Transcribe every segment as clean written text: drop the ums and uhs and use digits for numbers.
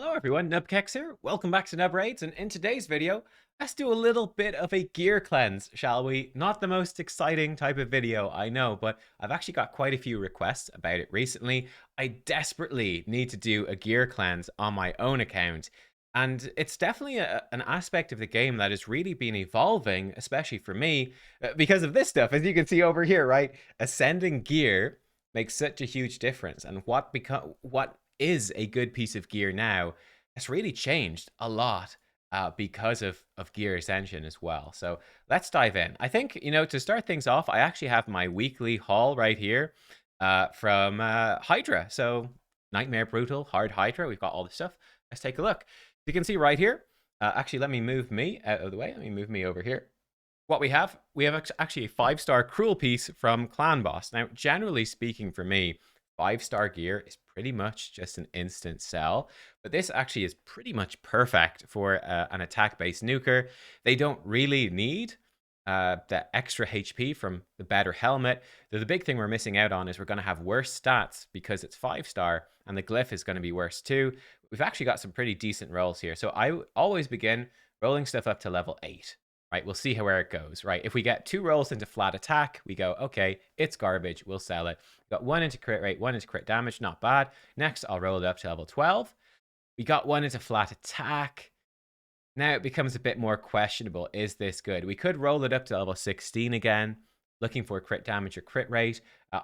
Hello everyone, nubkeks here. Welcome back to Nub Raids, and in today's video, let's do a little bit of a gear cleanse, shall we? Not the most exciting type of video, I know, but I've actually got quite a few requests about it recently. I desperately need to do a gear cleanse on my own account, and it's definitely an aspect of the game that has really been evolving, especially for me, because of this stuff. As you can see over here, right? Ascending gear makes such a huge difference, and what is a good piece of gear now has really changed a lot because of gear ascension as well. So let's dive in. I think, to start things off, I actually have my weekly haul right here from Hydra. So Nightmare Brutal, Hard Hydra. We've got all the stuff. Let's take a look. You can see right here. Actually, let me move me out of the way. Let me move me over here. What we have actually a 5-star Cruel piece from Clan Boss. Now, generally speaking for me, 5-star gear is pretty much just an instant sell, but this actually is pretty much perfect for an attack-based nuker. They don't really need the extra HP from the better helmet. The big thing we're missing out on is we're going to have worse stats because it's 5-star, and the glyph is going to be worse too. We've actually got some pretty decent rolls here, so I always begin rolling stuff up to level 8. Right, we'll see where it goes. Right, if we get 2 rolls into flat attack, we go, okay, it's garbage, we'll sell it. We got 1 into crit rate, 1 into crit damage, not bad. Next, I'll roll it up to level 12. We got 1 into flat attack. Now it becomes a bit more questionable. Is this good? We could roll it up to level 16 again, looking for crit damage or crit rate.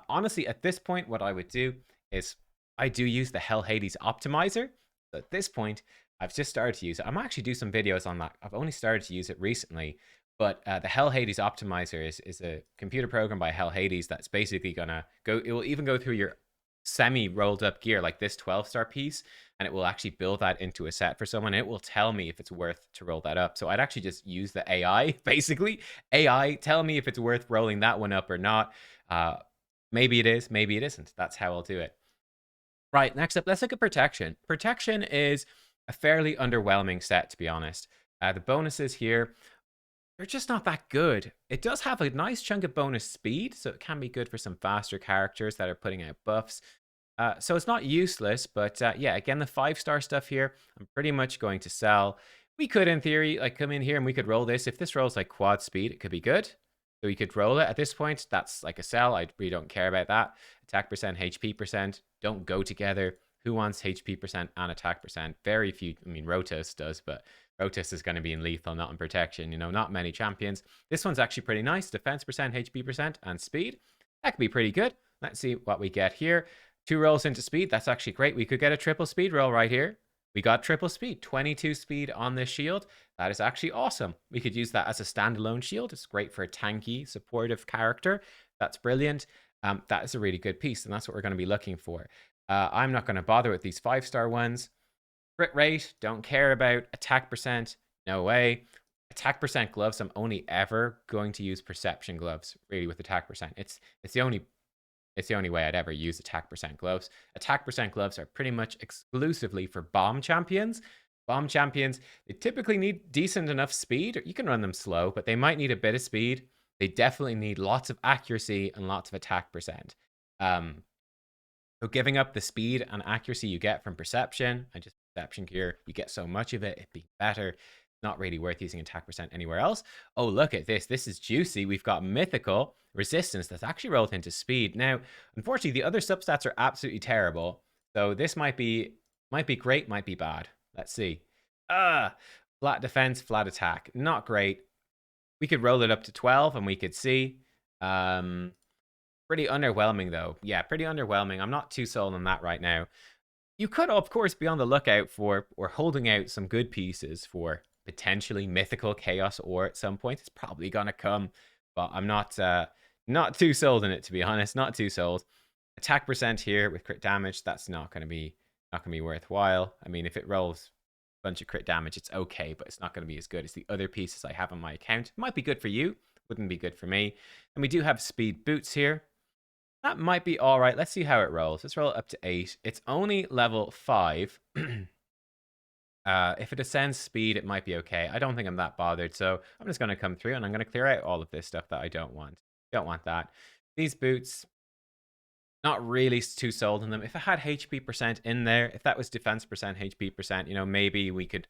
Honestly, at this point, what I would do is I do use the Hell Hades optimizer. So at this point, I've just started to use it. I might actually do some videos on that. I've only started to use it recently, but the Hell Hades optimizer is a computer program by Hell Hades that's basically gonna go. It will even go through your semi rolled up gear like this 12-star piece, and it will actually build that into a set for someone. And it will tell me if it's worth to roll that up. So I'd actually just use the AI, basically. AI, tell me if it's worth rolling that one up or not. Maybe it is, maybe it isn't. That's how I'll do it. Right, next up, let's look at protection. Protection is a fairly underwhelming set, to be honest. The bonuses here, they're just not that good. It does have a nice chunk of bonus speed, so it can be good for some faster characters that are putting out buffs. So it's not useless, but yeah, again, the 5-star stuff here, I'm pretty much going to sell. We could, in theory, like come in here and we could roll this. If this rolls like quad speed, it could be good. So we could roll it at this point. That's like a sell. I really don't care about that. Attack percent, HP percent don't go together. Who wants HP percent and attack percent? Very few. I mean, Rotos does, but Rotos is going to be in lethal, not in protection. Not many champions. This one's actually pretty nice. Defense percent, HP percent, and speed. That could be pretty good. Let's see what we get here. 2 rolls into speed. That's actually great. We could get a triple speed roll right here. We got triple speed, 22 speed on this shield. That is actually awesome. We could use that as a standalone shield. It's great for a tanky, supportive character. That's brilliant. That is a really good piece, and that's what we're going to be looking for. I'm not going to bother with these 5-star ones. Crit rate, don't care about. Attack percent, no way. Attack percent gloves, I'm only ever going to use perception gloves, really, with attack percent. It's the only way I'd ever use attack percent gloves. Attack percent gloves are pretty much exclusively for bomb champions. Bomb champions, they typically need decent enough speed. You can run them slow, but they might need a bit of speed. They definitely need lots of accuracy and lots of attack percent. So giving up the speed and accuracy you get from perception and just perception gear, you get so much of it, it'd be better. Not really worth using attack percent anywhere else. Oh, look at this. This is juicy. We've got mythical resistance that's actually rolled into speed. Now, unfortunately, the other substats are absolutely terrible. So this might be great, might be bad. Let's see. Flat defense, flat attack. Not great. We could roll it up to 12 and we could see. Pretty underwhelming, though. Yeah, pretty underwhelming. I'm not too sold on that right now. You could, of course, be on the lookout for or holding out some good pieces for potentially mythical chaos ore at some point. It's probably gonna come, but I'm not too sold in it, to be honest. Not too sold. Attack percent here with crit damage, that's not gonna be worthwhile. I mean, if it rolls a bunch of crit damage, it's okay, but it's not gonna be as good as the other pieces I have on my account. It might be good for you, wouldn't be good for me. And we do have speed boots here. That might be all right. Let's see how it rolls. Let's roll it up to 8. It's only level 5. If it ascends speed, it might be okay. I don't think I'm that bothered, so I'm just going to come through and I'm going to clear out all of this stuff that I don't want. Don't want that. These boots, Not really too sold on them. If it had HP percent in there, if that was defense percent, HP percent, maybe we could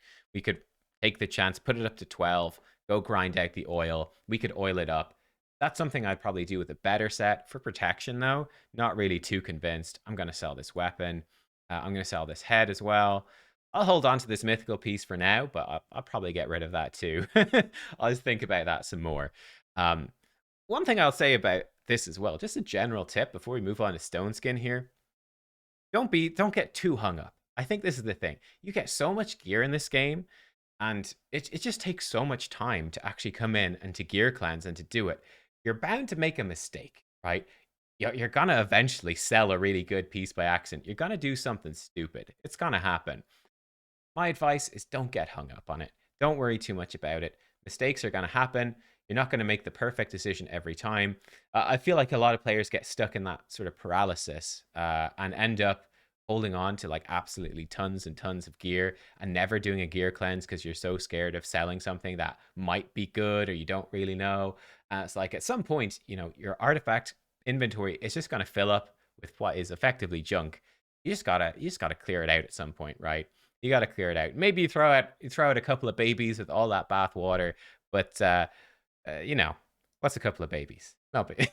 take the chance, put it up to 12, go grind out the oil. We could oil it up. That's something I'd probably do with a better set. For protection, though, not really too convinced. I'm going to sell this weapon. I'm going to sell this head as well. I'll hold on to this mythical piece for now, but I'll probably get rid of that too. I'll just think about that some more. Um, One thing I'll say about this as well, just a general tip before we move on to Stone Skin here. Don't get too hung up. I think this is the thing. You get so much gear in this game, and it just takes so much time to actually come in and to gear cleanse and to do it. You're bound to make a mistake, right? You're gonna eventually sell a really good piece by accident. You're gonna do something stupid. It's gonna happen. My advice is don't get hung up on it. Don't worry too much about it. Mistakes are gonna happen. You're not going to make the perfect decision every time. I feel like a lot of players get stuck in that sort of paralysis and end up holding on to like absolutely tons and tons of gear and never doing a gear cleanse because you're so scared of selling something that might be good or you don't really know. It's like at some point, your artifact inventory is just going to fill up with what is effectively junk. You just gotta clear it out at some point, right? You gotta clear it out. Maybe you throw out a couple of babies with all that bath water, but what's a couple of babies? No, but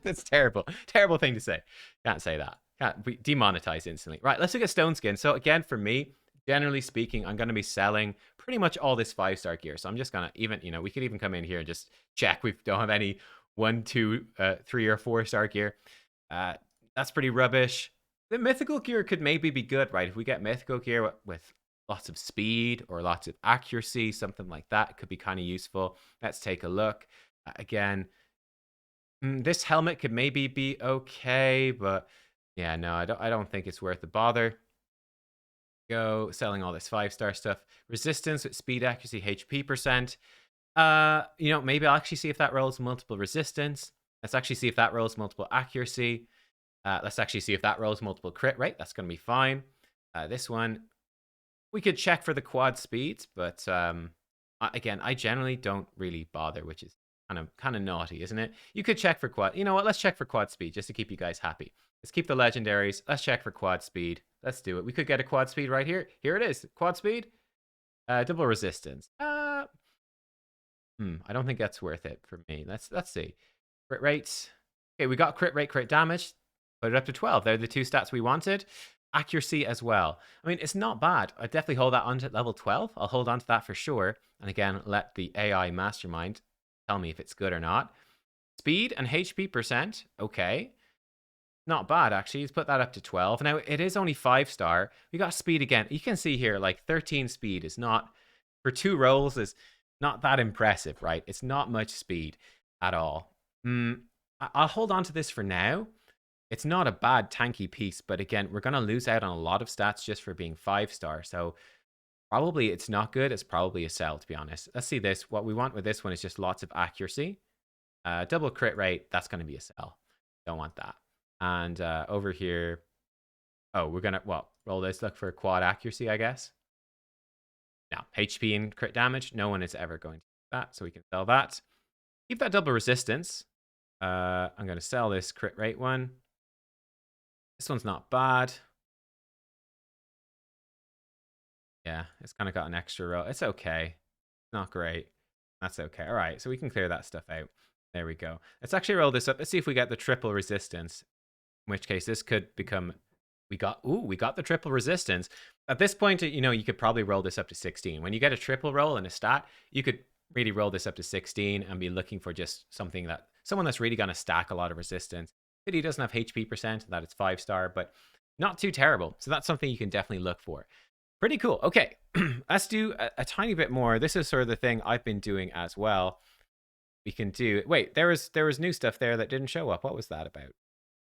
that's terrible. Terrible thing to say. Can't say that. Can't be demonetized instantly. Right, let's look at Stone Skin. So again, for me, generally speaking, I'm going to be selling pretty much all this 5-star gear. So I'm just going to even, we could even come in here and just check. We don't have any 1, 2, 3, or 4-star gear. That's pretty rubbish. The mythical gear could maybe be good, right? If we get mythical gear with lots of speed or lots of accuracy, something like that could be kind of useful. Let's take a look. Again, this helmet could maybe be okay, but yeah, no, I don't think it's worth the bother. Go selling all this 5-star stuff. Resistance with speed, accuracy, HP percent. Maybe I'll actually see if that rolls multiple resistance. Let's actually see if that rolls multiple accuracy. Let's actually see if that rolls multiple crit rate. That's going to be fine. This one, we could check for the quad speeds, but again, I generally don't really bother, which is kind of naughty, isn't it? You could check for quad. You know what? Let's check for quad speed just to keep you guys happy. Let's keep the legendaries. Let's check for quad speed. Let's do it. We could get a quad speed right here. Here it is. Quad speed. Double resistance. I don't think that's worth it for me. Let's see. Crit rates. Okay, we got crit rate, crit damage. Put it up to 12. They're the two stats we wanted. Accuracy as well. I mean, it's not bad. I definitely hold that on to level 12. I'll hold on to that for sure. And again, let the AI mastermind tell me if it's good or not. Speed and HP percent. Okay. Not bad, actually. Let's put that up to 12. Now, it is only 5-star. We got speed again. You can see here, like 13 speed is not, for 2 rolls, is not that impressive, right? It's not much speed at all. I'll hold on to this for now. It's not a bad tanky piece, but again, we're going to lose out on a lot of stats just for being 5-star. So probably it's not good. It's probably a sell, to be honest. Let's see this. What we want with this one is just lots of accuracy. Double crit rate, that's going to be a sell. Don't want that. And over here, we're going to, roll this. Look for quad accuracy, I guess. Now, HP and crit damage, no one is ever going to do that, so we can sell that. Keep that double resistance. I'm going to sell this crit rate one. This one's not bad. Yeah, it's kind of got an extra roll. It's okay. Not great. That's okay. All right, so we can clear that stuff out. There we go. Let's actually roll this up. Let's see if we get the triple resistance. In which case, this could become... We got the triple resistance. At this point, you could probably roll this up to 16. When you get a triple roll in a stat, you could really roll this up to 16 and be looking for just someone that's really going to stack a lot of resistance. He doesn't have HP percent, that it's 5-star, but not too terrible. So that's something you can definitely look for. Pretty cool. Okay, let's do a tiny bit more. This is sort of the thing I've been doing as well. We can do... Wait, there was new stuff there that didn't show up. What was that about?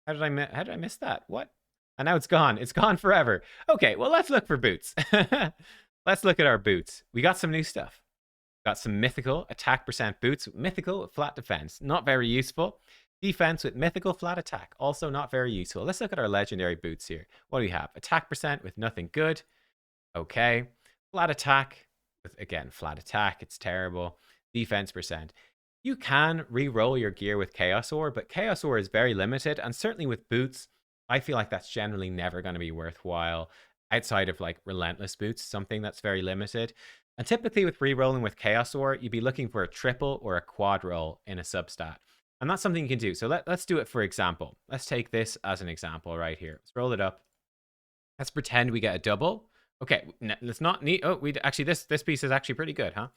How did I miss that? What? And now it's gone. It's gone forever. Okay, well, let's look for boots. Let's look at our boots. We got some new stuff. Got some mythical attack percent boots. Mythical with flat defense. Not very useful. Defense with mythical flat attack. Also not very useful. Let's look at our legendary boots here. What do we have? Attack percent with nothing good. Okay. Flat attack with, again, flat attack. It's terrible. Defense percent. You can re-roll your gear with Chaos Ore, but Chaos Ore is very limited, and certainly with boots, I feel like that's generally never going to be worthwhile outside of like Relentless boots, something that's very limited. And typically with re-rolling with Chaos Ore, you'd be looking for a triple or a quad roll in a substat. And that's something you can do. So let's do it for example. Let's take this as an example right here. Let's roll it up. Let's pretend we get a double. Okay, let's not need. Oh, we actually this piece is actually pretty good, huh?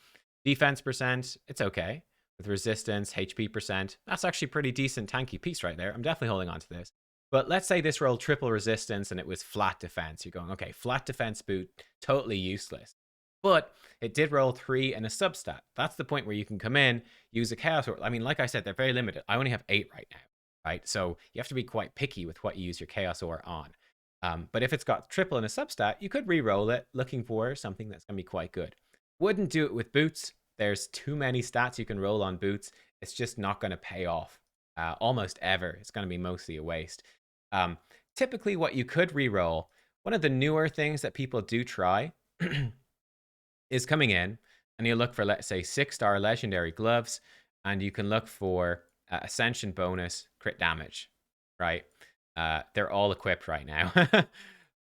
Defense percent, it's okay. With resistance, HP percent, that's actually pretty decent tanky piece right there. I'm definitely holding on to this. But let's say this rolled triple resistance and it was flat defense. You're going, okay, flat defense boot, totally useless. But it did roll 3 and a substat. That's the point where you can come in, use a chaos orb. I mean, like I said, they're very limited. I only have 8 right now, right? So you have to be quite picky with what you use your chaos ore on. But if it's got triple in a substat, you could re-roll it looking for something that's going to be quite good. Wouldn't do it with boots. There's too many stats you can roll on boots. It's just not going to pay off almost ever. It's going to be mostly a waste. Typically, what you could re-roll, one of the newer things that people do try is coming in and you look for, let's say, 6-star legendary gloves, and you can look for ascension bonus crit damage, right? They're all equipped right now.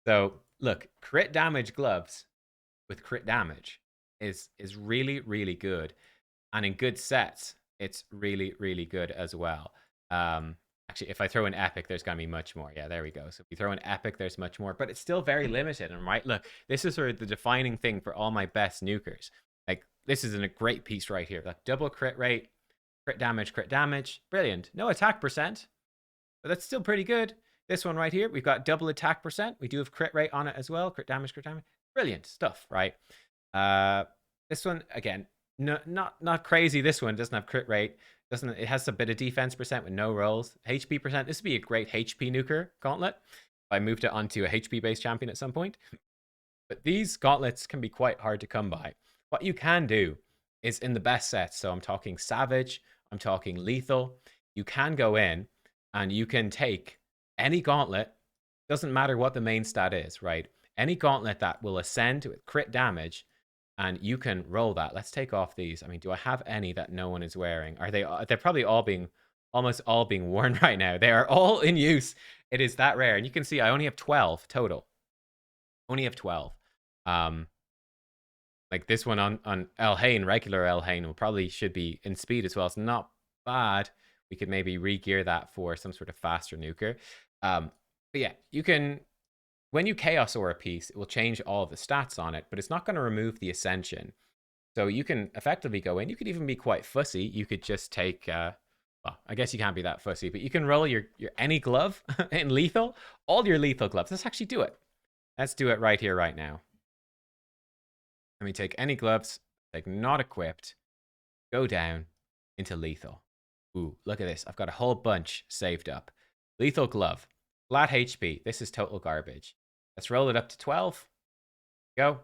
So look, crit damage gloves with crit damage is really, really good. And in good sets, it's really, really good as well. Actually, if I throw an epic, there's going to be much more. Yeah, there we go. So if you throw an epic, there's much more. But it's still very limited. And right, look, this is sort of the defining thing for all my best nukers. Like, this is a great piece right here. Like, double crit rate, crit damage. Brilliant. No attack percent. But that's still pretty good. This one right here, we've got double attack percent. We do have crit rate on it as well. Crit damage. Brilliant stuff, right? This one, again, no, not crazy. This one doesn't have crit rate. It has a bit of defense percent with no rolls. HP percent. This would be a great HP nuker gauntlet if I moved it onto a HP-based champion at some point. But these gauntlets can be quite hard to come by. What you can do is in the best sets, so I'm talking Savage, I'm talking Lethal, you can go in and you can take any gauntlet, doesn't matter what the main stat is, right? Any gauntlet that will ascend with crit damage, and you can roll that. Let's take off these. I mean, do I have any that no one is wearing? They're probably almost all being worn right now. They are all in use. It is that rare. And you can see I only have 12 total. Only have 12. Like this one on Elhain, regular Elhain, will probably should be in speed as well. It's not bad. We could maybe re-gear that for some sort of faster nuker. But yeah, you can, when you Chaos Ore a piece, it will change all of the stats on it, but it's not going to remove the Ascension. So you can effectively go in. You could even be quite fussy. You could just take, well, I guess you can't be that fussy, but you can roll your any glove in lethal, all your lethal gloves. Let's actually do it. Let's do it right here, right now. Let me take any gloves, like not equipped, go down into lethal. Ooh, look at this. I've got a whole bunch saved up. Lethal glove, flat HP. This is total garbage. Let's roll it up to 12. Go.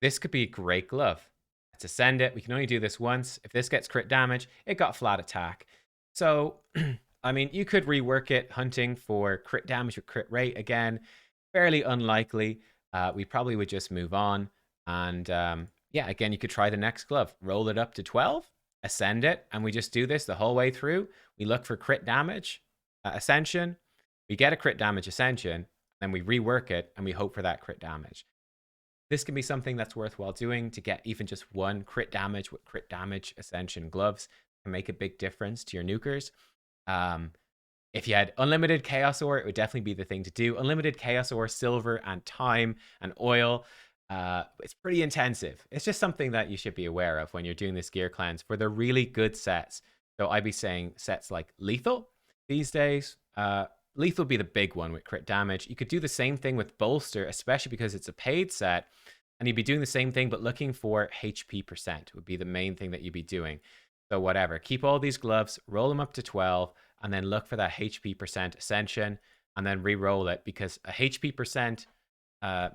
This could be a great glove. Let's ascend it. We can only do this once. If this gets crit damage, it got flat attack. So, I mean, you could rework it hunting for crit damage with crit rate again. Fairly unlikely. We probably would just move on. And yeah, again, you could try the next glove. Roll it up to 12, ascend it, and we just do this the whole way through. We look for crit damage, ascension. We get a crit damage ascension, then we rework it, and we hope for that crit damage. This can be something that's worthwhile doing to get even just one crit damage with crit damage ascension gloves can make a big difference to your nukers. If you had unlimited Chaos Ore, it would definitely be the thing to do. Unlimited Chaos Ore, silver, and time, and oil. It's pretty intensive. It's just something that you should be aware of when you're doing this gear cleanse for the really good sets. So I'd be saying sets like Lethal these days. Lethal would be the big one with crit damage. You could do the same thing with Bolster, especially because it's a paid set. And you'd be doing the same thing, but looking for HP percent would be the main thing that you'd be doing. So whatever, keep all these gloves, roll them up to 12, and then look for that HP percent ascension, and then re-roll it, because a HP percent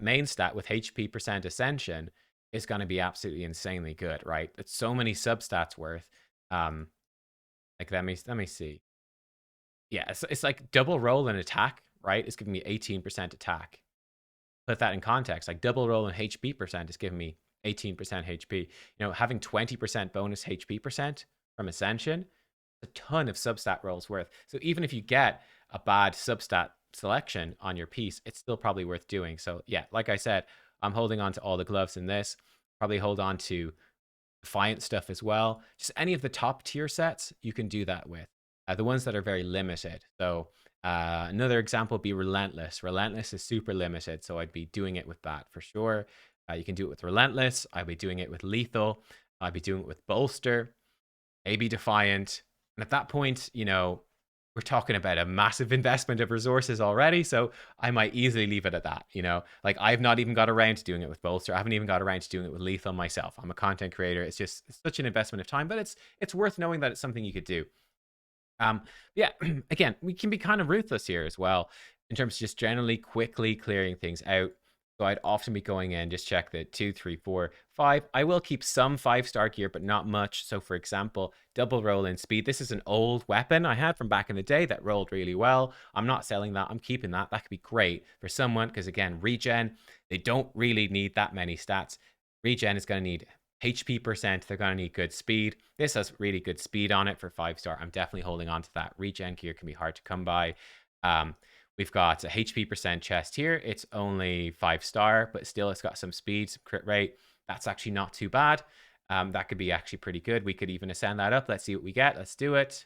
main stat with HP percent ascension is going to be absolutely insanely good, right? It's so many substats worth. Like let me see. Yeah, it's like double roll and attack, right? It's giving me 18% attack. Put that in context, like double roll and HP percent is giving me 18% HP. You know, having 20% bonus HP percent from Ascension, a ton of substat rolls worth. So even if you get a bad substat selection on your piece, it's still probably worth doing. So yeah, like I said, I'm holding on to all the gloves in this. Probably hold on to Defiant stuff as well. Just any of the top tier sets you can do that with. The ones that are very limited. So another example would be Relentless. Relentless is super limited, so I'd be doing it with that for sure. You can do it with Relentless. I'd be doing it with Lethal. I'd be doing it with Bolster, maybe Defiant. And at that point, you know, we're talking about a massive investment of resources already. So I might easily leave it at that. You know, like I've not even got around to doing it with Bolster. I haven't even got around to doing it with Lethal myself. I'm a content creator. It's such an investment of time, but it's worth knowing that it's something you could do. Yeah, again, we can be kind of ruthless here as well in terms of just generally quickly clearing things out. So I'd often be going in, just check the 2, 3, 4, 5. I will keep some 5-star gear, but not much. So for example, double roll in speed. This is an old weapon I had from back in the day that rolled really well. I'm not selling that. I'm keeping that. That could be great for someone because again, regen, they don't really need that many stats. Regen is going to need HP percent. They're going to need good speed. This has really good speed on it for 5-star. I'm definitely holding on to that. Regen gear can be hard to come by. We've got a HP percent chest here. It's only 5-star, but still it's got some speed, some crit rate. That's actually not too bad. That could be actually pretty good. We could even ascend that up. Let's see what we get. Let's do it.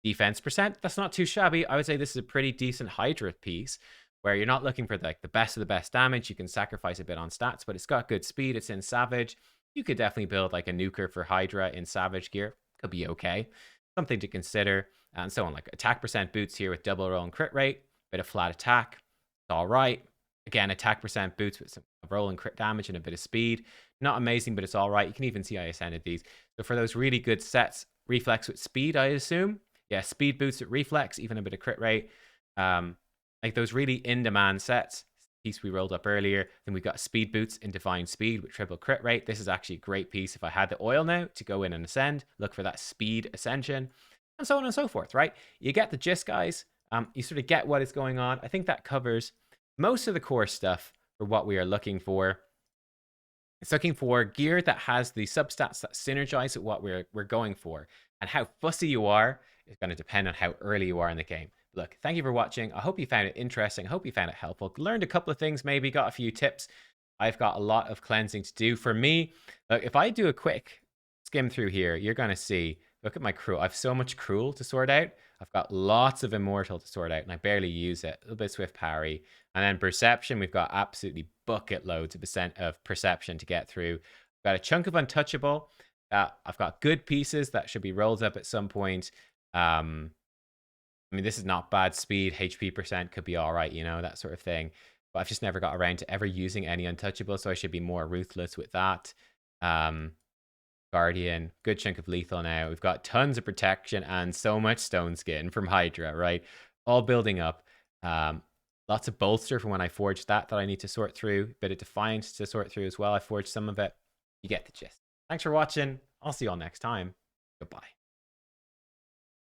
Defense percent. That's not too shabby. I would say this is a pretty decent Hydra piece where you're not looking for like the best of the best damage. You can sacrifice a bit on stats, but it's got good speed. It's in Savage. You could definitely build like a nuker for Hydra in Savage gear. Could be okay. Something to consider. And so on, like attack percent boots here with double roll and crit rate. Bit of flat attack. It's all right. Again, attack percent boots with some roll and crit damage and a bit of speed. Not amazing, but it's all right. You can even see I ascended these. So for those really good sets, reflex with speed, I assume. Yeah, speed boots with reflex, even a bit of crit rate. Like those really in-demand sets. Piece we rolled up earlier. Then we've got speed boots in divine speed with triple crit rate. This is actually a great piece if I had the oil now to go in and ascend. Look for that speed ascension. And so on and so forth, right? You get the gist, guys. You sort of get what is going on. I think that covers most of the core stuff for what we are looking for. It's looking for gear that has the substats that synergize with what we're going for. And how fussy you are is going to depend on how early you are in the game. Look, thank you for watching. I hope you found it interesting. I hope you found it helpful. Learned a couple of things, maybe got a few tips. I've got a lot of cleansing to do. For me, look, if I do a quick skim through here, you're going to see, look at my cruel. I have so much cruel to sort out. I've got lots of immortal to sort out, and I barely use it. A little bit of swift parry. And then perception, we've got absolutely bucket loads of perception to get through. I've got a chunk of untouchable. I've got good pieces that should be rolled up at some point. I mean, this is not bad speed. HP percent could be all right, you know, that sort of thing. But I've just never got around to ever using any untouchable, so I should be more ruthless with that. Guardian, good chunk of lethal now. We've got tons of protection and so much stone skin from Hydra, right? All building up. Lots of bolster from when I forged that I need to sort through. Bit of defiance to sort through as well. I forged some of it. You get the gist. Thanks for watching. I'll see you all next time. Goodbye.